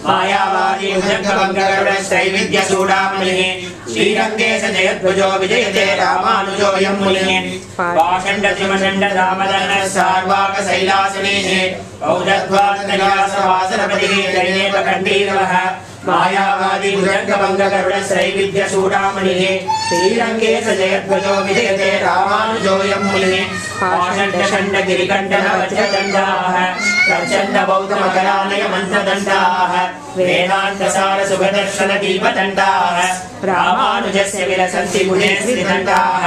मायावादी त्रैविद्य चूड़ामणिः श्रीरंगे जयध्वजो विजयते रामानुजोऽयं मुनिः पाषण्ड त्रिमषण्ड दामदन सार्वाक शैलासनीः औदध्वान्तर्यासवासनपतिः दैनेपकण्डीरवः मायावादी त्रैविद्य चूड़ामणिः श्रीरंगे जयध्वजो विजयते रामानुजोऽयं मुनिः पाषण्ड षण्ड गिरिकण्ठन वज्रदण्डाः प्रचण्ड बौद्ध मकरालय मन्त्रदण्डाः वेदांत सार सुखदर्शन दीपदण्डाः रामानुजस्य विलसन्ति गुणे श्रीदण्डाः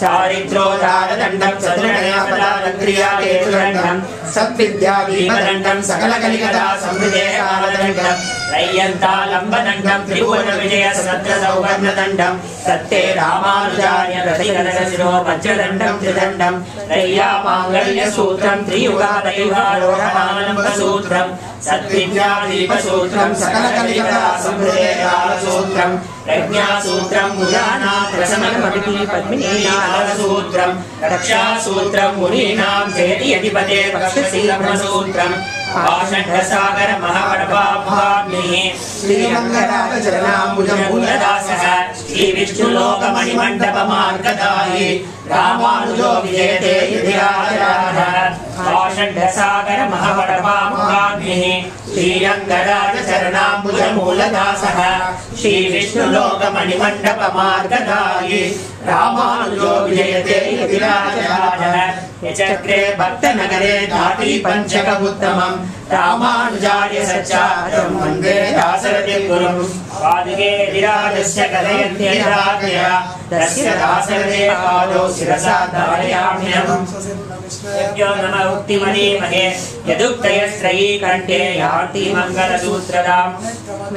चारित्रोदारदण्डं चतुर्णयपदालक्रियाकेतुदण्डं सद्विद्या दीपदण्डं सकलकलिकदा समृद्धे कालदण्डं रय्यन्तालम्बदण्डं त्रिभुवनविजय सहस्रसौवर्णदण्डं तत्ते रामानुजार्य प्रतिगणशिरो वज्रदण्डं त्रिदण्डं रय्यामाङ्गल्यसूत्रं त्रियुगादयुगारोहणालम्बसूत्रं सद्विद्यादीपसूत्रं सकलकलिकदा समृद्धे कालसूत्रं प्रज्ञासूत्रं मुदानाथरसमनमपि पद्मिनीनाथसूत्रं रक्षासूत्रं मुनीनां जयति यदिपते पक्षशीलब्रह्मसूत्रं पाषण्डसागर महावडपाभाग्निः श्रीरङ्गराजचरणाम्बुजमूलदासः श्रीविष्णुलोकमणिमण्डपमार्गदायि रामानुजो विजयते यधिराजराः पाषण्डसागर महावडपाभाग्निः श्रीरङ्गराजचरणाम्बुजमूलदासः श्रीविष्णुलोकमणिमण्डपमार्गदायि रामानुजो विजयते यधिराजराः यचक्रे भक्तनगरे धाति पञ्चकमुत्तमं रामानुजार्य सच्चारं वन्दे दासरथिं गुरुं पादुके विराजस्य कलयन्त्यराजया तस्य दासरथे पादौ शिरसा धारयाम्यहम् यज्ञो नमः उक्तिमनीमहे यदुक्तयस्त्रयी कण्ठे याति मङ्गलसूत्रदाम्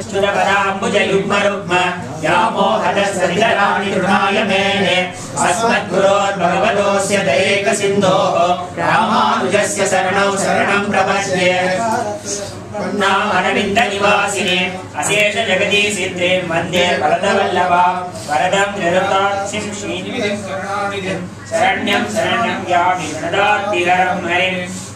चुरपदाम्बुजयुग्मरुग्म व्यामोहतस्तदितराणि तृणाय मेने अस्मद्गुरोर्भगवतोऽस्य दयैकसिन्धोः रामानुजस्य शरणौ शरणं प्रपद्ये नामरविन्द निवासिने अशेष जगदी सिद्धे वन्दे वरदवल्लभां वरदं निरताक्षिं श्रीनिधिं शरण्यं शरणं यामि प्रणदाद्दिहरं हरिम्